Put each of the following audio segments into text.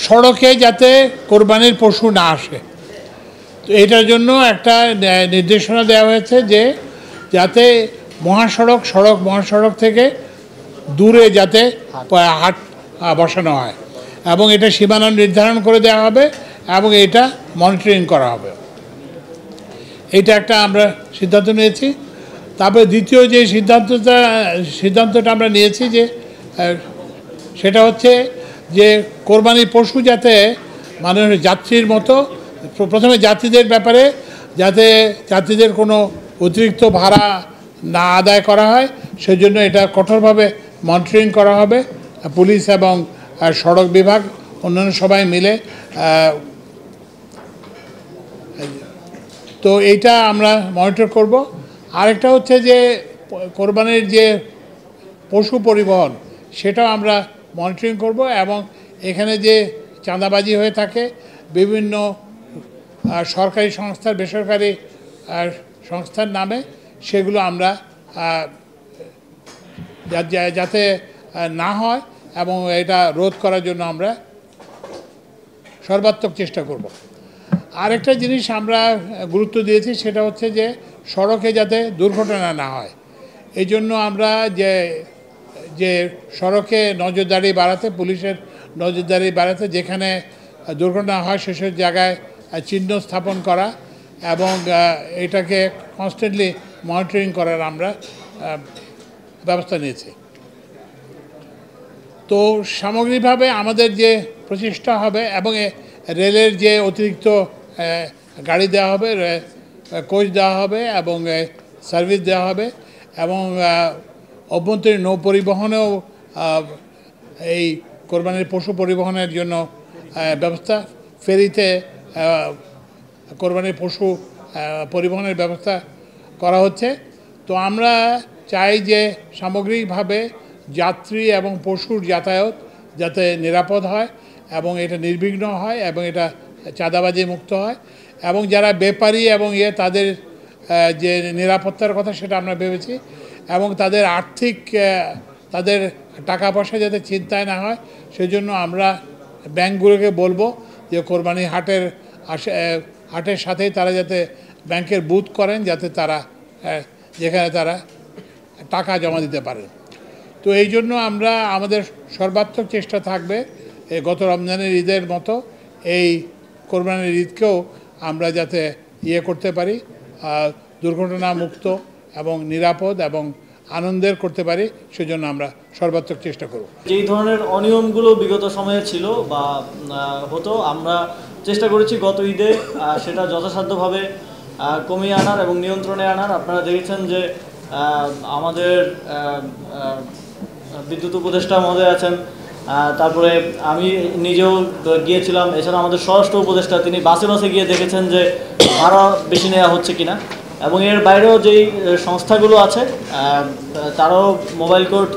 সড়কে যাতে কোরবানির পশু না আসে, তো এটার জন্য একটা নির্দেশনা দেওয়া হয়েছে যে যাতে মহাসড়ক থেকে দূরে যাতে হাট বসানো হয় এবং এটা সীমানা নির্ধারণ করে দেওয়া হবে এবং এটা মনিটরিং করা হবে। এটা একটা আমরা সিদ্ধান্ত নিয়েছি। তারপরে দ্বিতীয় যে সিদ্ধান্তটা আমরা নিয়েছি যে সেটা হচ্ছে যে কোরবানির পশু যাতে মানুষের যাত্রীর মতো, প্রথমে যাত্রীদের ব্যাপারে যাতে যাত্রীদের কোনো অতিরিক্ত ভাড়া না আদায় করা হয় সেজন্য এটা কঠোরভাবে মনিটরিং করা হবে। পুলিশ এবং সড়ক বিভাগ অন্যান্য সবাই মিলে, তো এইটা আমরা মনিটর করব। আরেকটা হচ্ছে যে কোরবানির যে পশু পরিবহন সেটাও আমরা মনিটরিং করব এবং এখানে যে চাঁদাবাজি হয়ে থাকে বিভিন্ন সরকারি সংস্থার বেসরকারি সংস্থার নামে, সেগুলো আমরা যাতে না হয় এবং এটা রোধ করার জন্য আমরা সর্বাত্মক চেষ্টা করব। আরেকটা জিনিস আমরা গুরুত্ব দিয়েছি সেটা হচ্ছে যে সড়কে যাতে দুর্ঘটনা না হয়, এই জন্য আমরা যে সড়কে নজরদারি বাড়াতে, পুলিশের নজরদারি বাড়াতে, যেখানে দুর্ঘটনা হয় সেসব জায়গায় চিহ্ন স্থাপন করা এবং এটাকে কনস্ট্যান্টলি মনিটরিং করার আমরা ব্যবস্থা নিয়েছি। তো সামগ্রিকভাবে আমাদের যে প্রচেষ্টা হবে এবং রেলের যে অতিরিক্ত গাড়ি দেওয়া হবে, কোচ দেওয়া হবে এবং সার্ভিস দেওয়া হবে এবং অভ্যন্তরীণ নৌ পরিবহনেও এই কোরবানির পশু পরিবহনের জন্য ব্যবস্থা, ফেরিতে কোরবানির পশু পরিবহনের ব্যবস্থা করা হচ্ছে। তো আমরা চাই যে সামগ্রিকভাবে যাত্রী এবং পশুর যাতায়াত যাতে নিরাপদ হয় এবং এটা নির্বিঘ্ন হয় এবং এটা চাঁদাবাজি মুক্ত হয় এবং যারা ব্যাপারী এবং তাদের যে নিরাপত্তার কথা সেটা আমরা ভেবেছি এবং তাদের আর্থিক, তাদের টাকা পয়সা যাতে চিন্তায় না হয় সেজন্য আমরা ব্যাংকগুলোকে বলবো যে কোরবানি হাটের সাথেই তারা যাতে ব্যাংকের বুথ করেন, যাতে তারা যেখানে তারা টাকা জমা দিতে পারেন। তো এই জন্য আমরা আমাদের সর্বাত্মক চেষ্টা থাকবে গত রমজানের ঈদের মতো এই কোরবানির ঈদকেও আমরা যাতে করতে পারি, দুর্ঘটনা মুক্ত এবং নিরাপদ এবং আনন্দের করতে পারি, সেজন্য আমরা সর্বাত্মক চেষ্টা করব। যেই ধরনের অনিয়মগুলো বিগত সময়ে ছিল বা হতো, আমরা চেষ্টা করেছি গত ঈদে সেটা যথাসাধ্যভাবে কমিয়ে আনার এবং নিয়ন্ত্রণে আনার। আপনারা দেখেছেন যে আমাদের বিদ্যুৎ উপদেষ্টা মহোদয় আছেন, তারপরে আমি নিজেও গিয়েছিলাম, এছাড়া আমাদের স্বরাষ্ট্র উপদেষ্টা তিনি বাসে গিয়ে দেখেছেন যে ভাড়া বেশি নেওয়া হচ্ছে কিনা এবং এর বাইরেও যেই সংস্থাগুলো আছে তারাও মোবাইল কোর্ট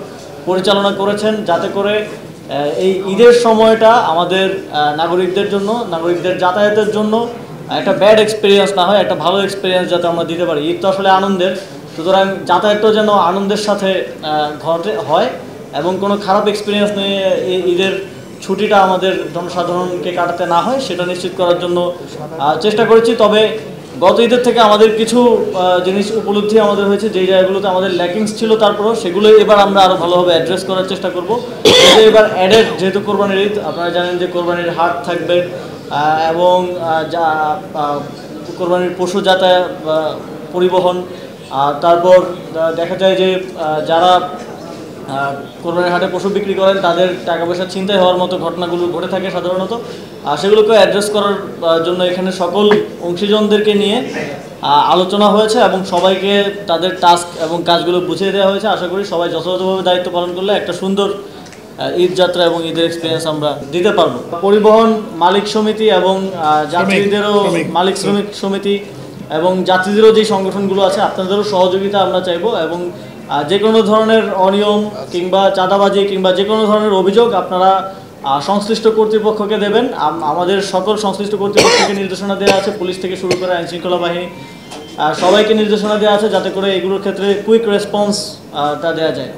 পরিচালনা করেছেন যাতে করে এই ঈদের সময়টা আমাদের নাগরিকদের জন্য, নাগরিকদের যাতায়াতের জন্য একটা ব্যাড এক্সপিরিয়েন্স না হয়, একটা ভালো এক্সপিরিয়েন্স যাতে আমরা দিতে পারি। ঈদ তো আসলে আনন্দের, সুতরাং যাতায়াতটাও যেন আনন্দের সাথে হয় এবং কোনো খারাপ এক্সপিরিয়েন্স নিয়ে ঈদের ছুটিটা আমাদের জনসাধারণকে কাটাতে না হয় সেটা নিশ্চিত করার জন্য চেষ্টা করেছি। তবে গত ঈদের থেকে আমাদের কিছু জিনিস উপলব্ধি আমাদের হয়েছে, যেই জায়গাগুলোতে আমাদের ল্যাকিংস ছিল তারপরেও সেগুলো এবার আমরা আরও ভালোভাবে অ্যাড্রেস করার চেষ্টা করব। এবার অ্যাডেড, যেহেতু কোরবানির ঈদ, আপনারা জানেন যে কোরবানির হাট থাকবে এবং কোরবানির পশু যাতায়াত পরিবহন, তারপর দেখা যায় যে যারা কোরবানির হাটে পশু বিক্রি করেন তাদের টাকা পয়সা ছিনতাই হওয়ার মতো ঘটনাগুলো ঘটে থাকে সাধারণত, সেগুলোকে অ্যাড্রেস করার জন্য এখানে সকল অংশীজনদেরকে নিয়ে আলোচনা হয়েছে এবং সবাইকে তাদের টাস্ক এবং কাজগুলো বুঝিয়ে দেওয়া হয়েছে। আশা করি সবাই যথাযথভাবে দায়িত্ব পালন করলে একটা সুন্দর ঈদ যাত্রা এবং ঈদের এক্সপিরিয়েন্স আমরা দিতে পারবো। পরিবহন মালিক সমিতি এবং যাত্রীদেরও মালিক শ্রমিক সমিতি এবং যাত্রীদেরও যে সংগঠনগুলো আছে আপনাদেরও সহযোগিতা আমরা চাইবো এবং যে কোনো ধরনের অনিয়ম কিংবা চাঁদাবাজি কিংবা যে কোনো ধরনের অভিযোগ আপনারা সংশ্লিষ্ট কর্তৃপক্ষকে দেবেন। আমাদের সকল সংশ্লিষ্ট কর্তৃপক্ষকে নির্দেশনা দেওয়া আছে, পুলিশ থেকে শুরু করে আইনশৃঙ্খলা বাহিনী সবাইকে নির্দেশনা দেওয়া আছে যাতে করে এগুলোর ক্ষেত্রে কুইক রেসপন্সটা দেওয়া যায়।